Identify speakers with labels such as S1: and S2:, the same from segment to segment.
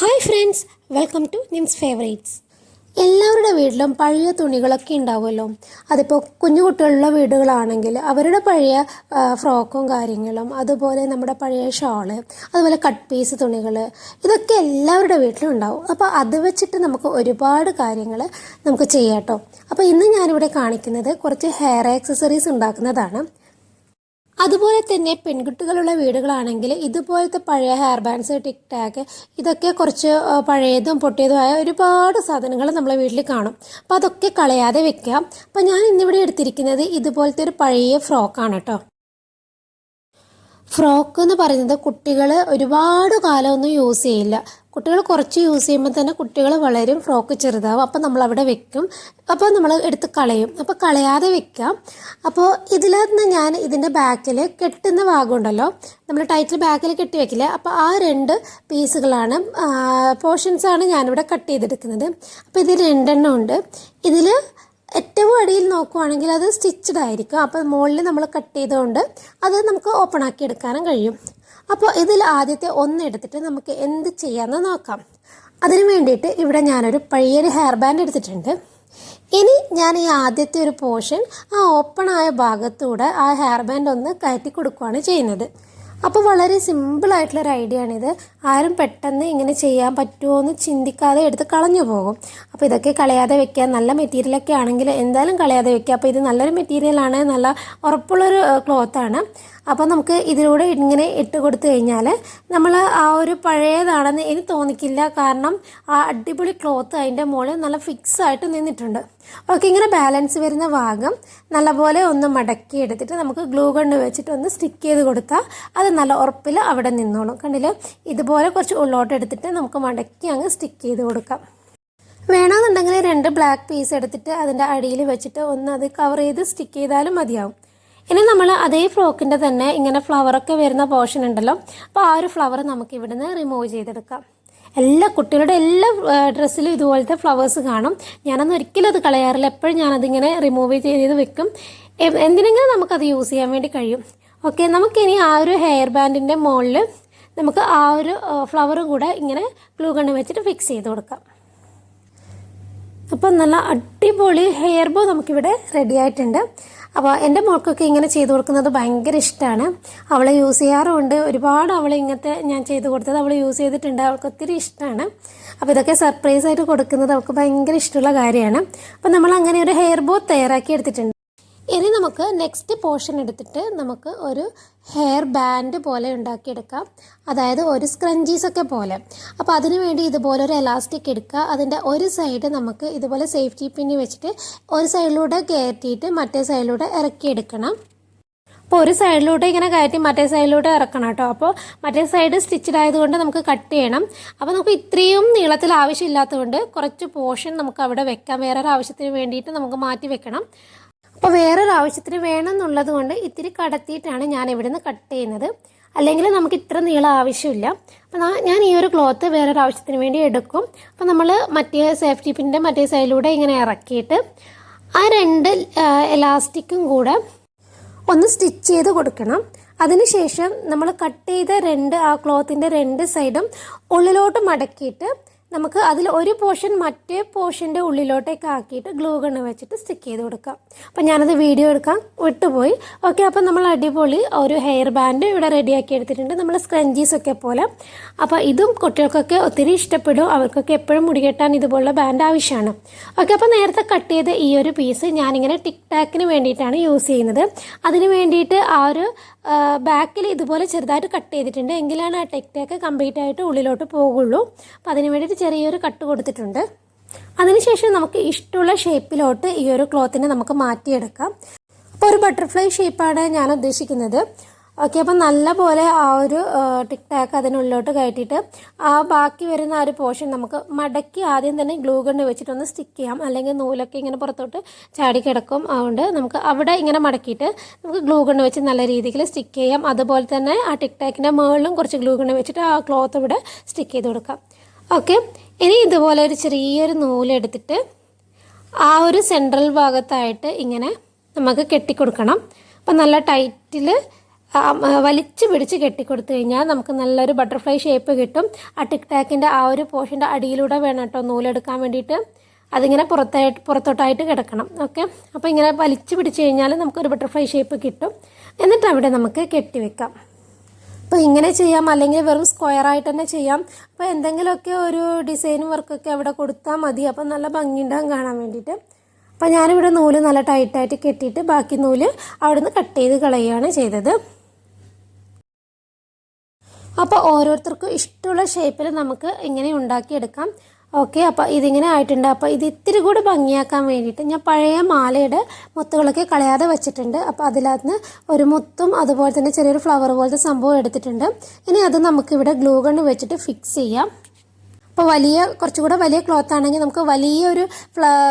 S1: Hi friends, welcome to Nim's favourites. എല്ലാവരുടെ വീട്ടിലും പഴയ തുണികളൊക്കെ ഉണ്ടാവുമല്ലോ. അതിപ്പോൾ കുഞ്ഞു കുട്ടികളുള്ള വീടുകളാണെങ്കിൽ അവരുടെ പഴയ ഫ്രോക്കും കാര്യങ്ങളും, അതുപോലെ നമ്മുടെ പഴയ ഷോള്, അതുപോലെ കട്ട് പീസ് തുണികൾ, ഇതൊക്കെ എല്ലാവരുടെ വീട്ടിലും ഉണ്ടാവും. അപ്പോൾ അത് വെച്ചിട്ട് നമുക്ക് ഒരുപാട് കാര്യങ്ങൾ നമുക്ക് ചെയ്യാം കേട്ടോ. അപ്പോൾ ഇന്ന് ഞാനിവിടെ കാണിക്കുന്നത് കുറച്ച് ഹെയർ ആക്സസറീസ് ഉണ്ടാക്കുന്നതാണ്. അതുപോലെ തന്നെ പെൺകുട്ടികളുള്ള വീടുകളാണെങ്കിൽ ഇതുപോലത്തെ പഴയ ഹെയർ ബാൻഡ്സ്, ടിക് ടാക്ക്, ഇതൊക്കെ കുറച്ച് പഴയതും പൊട്ടിയതുമായ ഒരുപാട് സാധനങ്ങൾ നമ്മളെ വീട്ടിൽ കാണും. അപ്പോൾ അതൊക്കെ കളയാതെ വെക്കാം. അപ്പോൾ ഞാൻ ഇന്നിവിടെ എടുത്തിരിക്കുന്നത് ഇതുപോലത്തെ ഒരു പഴയ ഫ്രോക്കാണ് കേട്ടോ. ഫ്രോക്ക് എന്ന് പറയുന്നത് കുട്ടികൾ ഒരുപാട് കാലമൊന്നും യൂസ് ചെയ്യില്ല. കുട്ടികൾ കുറച്ച് യൂസ് ചെയ്യുമ്പോൾ തന്നെ കുട്ടികൾ വളരും, ഫ്രോക്ക് ചെറുതാവും. അപ്പോൾ നമ്മളവിടെ വെക്കും, അപ്പോൾ നമ്മൾ എടുത്ത് കളയും. അപ്പോൾ കളയാതെ വെക്കാം. അപ്പോൾ ഇതിലന്ന് ഞാൻ ഇതിൻ്റെ ബാക്കിൽ കെട്ടുന്ന ഭാഗമുണ്ടല്ലോ, നമ്മൾ ടൈറ്റിൽ ബാക്കിൽ കെട്ടി വെക്കില്ല. അപ്പോൾ ആ 2 പീസുകളാണ്, പോർഷൻസാണ് ഞാനിവിടെ കട്ട് ചെയ്തെടുക്കുന്നത്. അപ്പോൾ ഇതിൽ 2 എണ്ണം ഉണ്ട്. ഇതിൽ ഏറ്റവും അടിയിൽ നോക്കുവാണെങ്കിൽ അത് സ്റ്റിച്ചഡ് ആയിരിക്കും. അപ്പോൾ മുകളിൽ നമ്മൾ കട്ട് ചെയ്തുകൊണ്ട് അത് നമുക്ക് ഓപ്പൺ ആക്കി എടുക്കാനും കഴിയും. അപ്പോൾ ഇതിൽ ആദ്യത്തെ എടുത്തിട്ട് നമുക്ക് എന്ത് ചെയ്യാമെന്ന് നോക്കാം. അതിന് വേണ്ടിയിട്ട് ഇവിടെ ഞാനൊരു പഴയൊരു ഹെയർ ബാൻഡ് എടുത്തിട്ടുണ്ട്. ഇനി ഞാൻ ഈ ആദ്യത്തെ ഒരു പോർഷൻ ആ ഓപ്പൺ ആയ ഭാഗത്തൂടെ ആ ഹെയർ ബാൻഡ് ഒന്ന് കയറ്റി കൊടുക്കുകയാണ് ചെയ്യുന്നത്. അപ്പോൾ വളരെ സിമ്പിളായിട്ടുള്ളൊരു ഐഡിയ ആണിത്. ആരും പെട്ടെന്ന് ഇങ്ങനെ ചെയ്യാൻ പറ്റുമോ എന്ന് ചിന്തിക്കാതെ എടുത്ത് കളഞ്ഞു പോകും. അപ്പോൾ ഇതൊക്കെ കളയാതെ വെക്കുക. നല്ല മെറ്റീരിയലൊക്കെ ആണെങ്കിൽ എന്തായാലും കളയാതെ വെക്കുക. അപ്പോൾ ഇത് നല്ലൊരു മെറ്റീരിയലാണ്, നല്ല ഉറപ്പുള്ളൊരു ക്ലോത്താണ്. അപ്പോൾ നമുക്ക് ഇതിലൂടെ ഇങ്ങനെ ഇട്ട് കൊടുത്തു കഴിഞ്ഞാൽ നമ്മൾ ആ ഒരു പഴയതാണെന്ന് എനിക്ക് തോന്നിക്കില്ല. കാരണം ആ അടിപൊളി ക്ലോത്ത് അതിൻ്റെ മുകളിൽ നല്ല ഫിക്സ് ആയിട്ട് നിന്നിട്ടുണ്ട്. ഓക്കെ, ഇങ്ങനെ ബാലൻസ് വരുന്ന ഭാഗം നല്ലപോലെ ഒന്ന് മടക്കി എടുത്തിട്ട് നമുക്ക് ഗ്ലൂ ഗണ്ണ് വെച്ചിട്ട് ഒന്ന് സ്റ്റിക്ക് ചെയ്ത് കൊടുത്താൽ അത് നല്ല ഉറപ്പിൽ അവിടെ നിന്നോളും. കണ്ടില്ലേ, ഇതുപോലെ കുറച്ച് ഉള്ളോട്ട് എടുത്തിട്ട് നമുക്ക് മടക്കി അങ്ങ് സ്റ്റിക്ക് ചെയ്ത് കൊടുക്കാം. വേണമെന്നുണ്ടെങ്കിൽ 2 ബ്ലാക്ക് പീസ് എടുത്തിട്ട് അതിൻ്റെ അടിയിൽ വെച്ചിട്ട് ഒന്ന് അത് കവർ ചെയ്ത് സ്റ്റിക്ക് ചെയ്താലും മതിയാവും. ഇനി നമ്മൾ അതേ ഫ്രോക്കിൻ്റെ തന്നെ ഇങ്ങനെ ഫ്ലവറൊക്കെ വരുന്ന പോർഷൻ ഉണ്ടല്ലോ, അപ്പോൾ ആ ഒരു ഫ്ലവർ നമുക്ക് ഇവിടുന്ന് റിമൂവ് ചെയ്തെടുക്കാം. എല്ലാ കുട്ടികളുടെ എല്ലാ ഡ്രസ്സിലും ഇതുപോലത്തെ ഫ്ലവേഴ്സ് കാണും. ഞാനൊന്നും ഒരിക്കലും അത് കളയാറില്ല. എപ്പോഴും ഞാനതിങ്ങനെ റിമൂവ് ചെയ്ത് വെക്കും. എന്തിനെങ്കിലും നമുക്കത് യൂസ് ചെയ്യാൻ വേണ്ടി കഴിയും. ഓക്കെ, നമുക്കിനി ആ ഒരു ഹെയർ ബാൻഡിൻ്റെ മുകളിൽ നമുക്ക് ആ ഒരു ഫ്ലവറും കൂടെ ഇങ്ങനെ ഗ്ലൂ ഗണ്ണ് വെച്ചിട്ട് ഫിക്സ് ചെയ്ത് കൊടുക്കാം. അപ്പം നല്ല അടിപൊളി ഹെയർ ബോ നമുക്കിവിടെ റെഡി ആയിട്ടുണ്ട്. അപ്പോൾ എൻ്റെ മോൾക്കൊക്കെ ഇങ്ങനെ ചെയ്ത് കൊടുക്കുന്നത് ഭയങ്കര ഇഷ്ടമാണ്. അവളെ യൂസ് ചെയ്യാറുമുണ്ട്. ഒരുപാട് അവളെ ഇങ്ങനത്തെ ഞാൻ ചെയ്ത് കൊടുത്തത് അവൾ യൂസ് ചെയ്തിട്ടുണ്ട്. അവൾക്ക് ഒത്തിരി ഇഷ്ടമാണ്. അപ്പോൾ ഇതൊക്കെ സർപ്രൈസായിട്ട് കൊടുക്കുന്നത് അവൾക്ക് ഭയങ്കര ഇഷ്ടമുള്ള കാര്യമാണ്. അപ്പോൾ നമ്മൾ അങ്ങനെ ഒരു ഹെയർ ബോ തയ്യാറാക്കി എടുത്തിട്ടുണ്ട്. ഇനി നമുക്ക് നെക്സ്റ്റ് പോർഷൻ എടുത്തിട്ട് നമുക്ക് ഒരു ഹെയർ ബാൻഡ് പോലെ ഉണ്ടാക്കിയെടുക്കാം. അതായത് ഒരു സ്ക്രഞ്ചീസൊക്കെ പോലെ. അപ്പോൾ അതിന് വേണ്ടി ഇതുപോലെ ഒരു എലാസ്റ്റിക് എടുക്കുക. അതിൻ്റെ ഒരു സൈഡ് നമുക്ക് ഇതുപോലെ സേഫ്റ്റി പിന്നി വെച്ചിട്ട് ഒരു സൈഡിലൂടെ കയറ്റിയിട്ട് മറ്റേ സൈഡിലൂടെ ഇറക്കിയെടുക്കണം. അപ്പോൾ ഒരു സൈഡിലൂടെ ഇങ്ങനെ കയറ്റി മറ്റേ സൈഡിലൂടെ ഇറക്കണം കേട്ടോ. അപ്പോൾ മറ്റേ സൈഡ് സ്റ്റിച്ചഡ് ആയതുകൊണ്ട് നമുക്ക് കട്ട് ചെയ്യണം. അപ്പോൾ നമുക്ക് ഇത്രയും നീളത്തിൽ ആവശ്യമില്ലാത്തതുകൊണ്ട് കുറച്ച് പോർഷൻ നമുക്ക് അവിടെ വെക്കാം. വേറൊരു ആവശ്യത്തിന് വേണ്ടിയിട്ട് നമുക്ക് മാറ്റി വെക്കണം. അപ്പോൾ വേറൊരു ആവശ്യത്തിന് വേണമെന്നുള്ളത് കൊണ്ട് ഇത്തിരി കടത്തിയിട്ടാണ് ഞാൻ ഇവിടുന്ന് കട്ട് ചെയ്യുന്നത്. അല്ലെങ്കിൽ നമുക്ക് ഇത്ര നീളം ആവശ്യമില്ല. അപ്പോൾ ഞാൻ ഈ ഒരു ക്ലോത്ത് വേറൊരു ആവശ്യത്തിന് വേണ്ടി എടുക്കും. അപ്പോൾ നമ്മൾ മറ്റേ സേഫ്റ്റി പിന്നിൻ്റെ മറ്റേ സൈഡിലൂടെ ഇങ്ങനെ ഇറക്കിയിട്ട് ആ 2 എലാസ്റ്റിക്കും കൂടെ ഒന്ന് സ്റ്റിച്ച് ചെയ്ത് കൊടുക്കണം. അതിനുശേഷം നമ്മൾ കട്ട് ചെയ്ത ആ ക്ലോത്തിൻ്റെ 2 സൈഡും ഉള്ളിലോട്ട് മടക്കിയിട്ട് നമുക്ക് അതിൽ ഒരു പോർഷൻ മറ്റേ പോർഷൻ്റെ ഉള്ളിലോട്ടേക്ക് ആക്കിയിട്ട് ഗ്ലൂ ഗണ്ണ് വെച്ചിട്ട് സ്റ്റിക്ക് ചെയ്ത് കൊടുക്കാം. അപ്പം ഞാനത് വീഡിയോ എടുക്കാൻ വിട്ടുപോയി. ഓക്കെ, അപ്പം നമ്മൾ അടിപൊളി ഒരു ഹെയർ ബാൻഡ് ഇവിടെ റെഡിയാക്കി എടുത്തിട്ടുണ്ട്, നമ്മൾ സ്ക്രഞ്ചീസൊക്കെ പോലെ. അപ്പോൾ ഇതും കുട്ടികൾക്കൊക്കെ ഒത്തിരി ഇഷ്ടപ്പെടും. അവർക്കൊക്കെ എപ്പോഴും മുടി കെട്ടാൻ ഇതുപോലുള്ള ബാൻഡ് ആവശ്യമാണ്. ഓക്കെ, അപ്പോൾ നേരത്തെ കട്ട് ചെയ്ത ഈ ഒരു പീസ് ഞാനിങ്ങനെ ടിക് ടാക്കിന് വേണ്ടിയിട്ടാണ് യൂസ് ചെയ്യുന്നത്. അതിന് വേണ്ടിയിട്ട് ആ ഒരു ബാക്കിൽ ഇതുപോലെ ചെറുതായിട്ട് കട്ട് ചെയ്തിട്ടുണ്ട്. എങ്കിലാണ് ആ ടിക് ടാക്ക് കംപ്ലീറ്റ് ആയിട്ട് ഉള്ളിലോട്ട് പോകുള്ളൂ. അപ്പോൾ അതിന് വേണ്ടിയിട്ട് ചെറിയൊരു കട്ട് കൊടുത്തിട്ടുണ്ട്. അതിനുശേഷം നമുക്ക് ഇഷ്ടമുള്ള ഷേപ്പിലോട്ട് ഈ ഒരു ക്ലോത്തിനെ നമുക്ക് മാറ്റിയെടുക്കാം. അപ്പോൾ ഒരു ബട്ടർഫ്ലൈ ഷേപ്പാണ് ഞാൻ ഉദ്ദേശിക്കുന്നത്. ഓക്കെ, അപ്പം നല്ല പോലെ ആ ഒരു ടിക് ടാക്ക് അതിനുള്ളിലോട്ട് കയറ്റിയിട്ട് ആ ബാക്കി വരുന്ന ആ ഒരു പോർഷൻ നമുക്ക് മടക്കി ആദ്യം തന്നെ ഗ്ലൂ ഗണ്ണ് വെച്ചിട്ടൊന്ന് സ്റ്റിക്ക് ചെയ്യാം. അല്ലെങ്കിൽ നൂലൊക്കെ ഇങ്ങനെ പുറത്തോട്ട് ചാടി കിടക്കും. അതുകൊണ്ട് നമുക്ക് അവിടെ ഇങ്ങനെ മടക്കിയിട്ട് നമുക്ക് ഗ്ലൂ ഗണ്ണ് വെച്ച് നല്ല രീതിയിൽ സ്റ്റിക്ക് ചെയ്യാം. അതുപോലെ തന്നെ ആ ടിക് ടാക്കിൻ്റെ മുകളിലും കുറച്ച് ഗ്ലൂ ഗണ്ണ് വെച്ചിട്ട് ആ ക്ലോത്ത് ഇവിടെ സ്റ്റിക്ക് ചെയ്ത് കൊടുക്കാം. ഓക്കെ, ഇനി ഇതുപോലെ ഒരു ചെറിയൊരു നൂലെടുത്തിട്ട് ആ ഒരു സെൻട്രൽ ഭാഗത്തായിട്ട് ഇങ്ങനെ നമുക്ക് കെട്ടിക്കൊടുക്കണം. അപ്പം നല്ല ടൈറ്റിൽ വലിച്ച് പിടിച്ച് കെട്ടിക്കൊടുത്തു കഴിഞ്ഞാൽ നമുക്ക് നല്ലൊരു ബട്ടർഫ്ലൈ ഷേപ്പ് കിട്ടും. ആ ടിക് ടാക്കിൻ്റെ ആ ഒരു പോർഷൻ്റെ അടിയിലൂടെ വേണം കേട്ടോ നൂലെടുക്കാൻ വേണ്ടിയിട്ട്. അതിങ്ങനെ പുറത്തോട്ടായിട്ട് കിടക്കണം. ഓക്കെ, അപ്പോൾ ഇങ്ങനെ വലിച്ച് പിടിച്ച് കഴിഞ്ഞാൽ നമുക്കൊരു ബട്ടർഫ്ലൈ ഷേപ്പ് കിട്ടും. എന്നിട്ട് അവിടെ നമുക്ക് കെട്ടിവെക്കാം. അപ്പോൾ ഇങ്ങനെ ചെയ്യാം, അല്ലെങ്കിൽ വെറും സ്ക്വയറായിട്ട് തന്നെ ചെയ്യാം. അപ്പോൾ എന്തെങ്കിലുമൊക്കെ ഒരു ഡിസൈനും വർക്കൊക്കെ അവിടെ കൊടുത്താൽ മതി. അപ്പോൾ നല്ല ഭംഗിയുണ്ടാകും കാണാൻ വേണ്ടിയിട്ട്. അപ്പോൾ ഞാനിവിടെ നൂല് നല്ല ടൈറ്റായിട്ട് കെട്ടിയിട്ട് ബാക്കി നൂല് അവിടെ നിന്ന് കട്ട് ചെയ്ത് കളയുകയാണ് ചെയ്തത്. അപ്പോൾ ഓരോരുത്തർക്കും ഇഷ്ടമുള്ള ഷേപ്പിൽ നമുക്ക് ഇങ്ങനെ ഉണ്ടാക്കിയെടുക്കാം. ഓക്കെ, അപ്പോൾ ഇതിങ്ങനെ ആയിട്ടുണ്ട്. അപ്പോൾ ഇത് ഇത്തിരി കൂടി ഭംഗിയാക്കാൻ വേണ്ടിയിട്ട് ഞാൻ പഴയ മാലയുടെ മുത്തുകളൊക്കെ കളയാതെ വെച്ചിട്ടുണ്ട്. അപ്പോൾ അതിനകത്ത് ഒരു മുത്തും അതുപോലെ തന്നെ ചെറിയൊരു ഫ്ലവർ പോലത്തെ സംഭവം എടുത്തിട്ടുണ്ട്. ഇനി അത് നമുക്കിവിടെ ഗ്ലൂ ഗൺ വെച്ചിട്ട് ഫിക്സ് ചെയ്യാം. അപ്പോൾ കുറച്ചുകൂടെ വലിയ ക്ലോത്ത് ആണെങ്കിൽ നമുക്ക് വലിയൊരു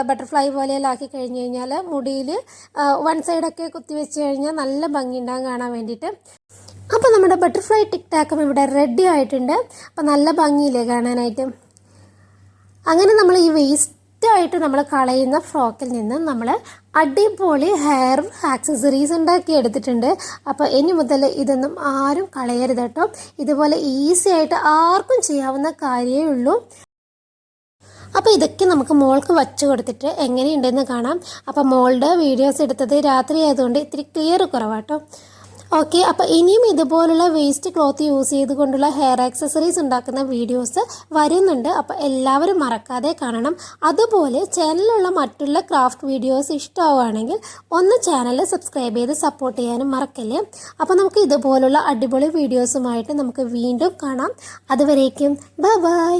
S1: ബട്ടർഫ്ലൈ പോലെയാക്കി കഴിഞ്ഞ് കഴിഞ്ഞാൽ മുടിയിൽ വൺ സൈഡൊക്കെ കുത്തി വെച്ച് കഴിഞ്ഞാൽ നല്ല ഭംഗി ഉണ്ടാകും കാണാൻ വേണ്ടിയിട്ട്. അപ്പോൾ നമ്മുടെ ബട്ടർഫ്ലൈ ടിക് ടാക്കും ഇവിടെ റെഡി ആയിട്ടുണ്ട്. അപ്പോൾ നല്ല ഭംഗിയില്ലേ കാണാനായിട്ട്. അങ്ങനെ നമ്മൾ ഈ വേസ്റ്റായിട്ട് നമ്മൾ കളയുന്ന ഫ്രോക്കിൽ നിന്ന് നമ്മൾ അടിപൊളി ഹെയർ ആക്സസറീസ് ഉണ്ടാക്കി എടുത്തിട്ടുണ്ട്. അപ്പോൾ ഇനി മുതൽ ഇതൊന്നും ആരും കളയരുത് കേട്ടോ. ഇതുപോലെ ഈസി ആയിട്ട് ആർക്കും ചെയ്യാവുന്ന കാര്യമേ ഉള്ളൂ. അപ്പോൾ ഇതൊക്കെ നമുക്ക് മോൾക്ക് വച്ച് കൊടുത്തിട്ട് എങ്ങനെയുണ്ടെന്ന് കാണാം. അപ്പോൾ മോളുടെ വീഡിയോസ് എടുത്തത് രാത്രി ആയതുകൊണ്ട് ഇത്തിരി ക്ലിയർ കുറവാട്ടോ. ഓക്കെ, അപ്പോൾ ഇനിയും ഇതുപോലുള്ള വേസ്റ്റ് ക്ലോത്ത് യൂസ് ചെയ്തുകൊണ്ടുള്ള ഹെയർ ആക്സസറീസ് ഉണ്ടാക്കുന്ന വീഡിയോസ് വരുന്നുണ്ട്. അപ്പോൾ എല്ലാവരും മറക്കാതെ കാണണം. അതുപോലെ ചാനലിലുള്ള മറ്റുള്ള ക്രാഫ്റ്റ് വീഡിയോസ് ഇഷ്ടമാവുകയാണെങ്കിൽ ഒന്ന് ചാനൽ സബ്സ്ക്രൈബ് ചെയ്ത് സപ്പോർട്ട് ചെയ്യാനും മറക്കല്ലേ. അപ്പോൾ നമുക്ക് ഇതുപോലുള്ള അടിപൊളി വീഡിയോസുമായിട്ട് നമുക്ക് വീണ്ടും കാണാം. അതുവരേക്കും ബൈ ബൈ.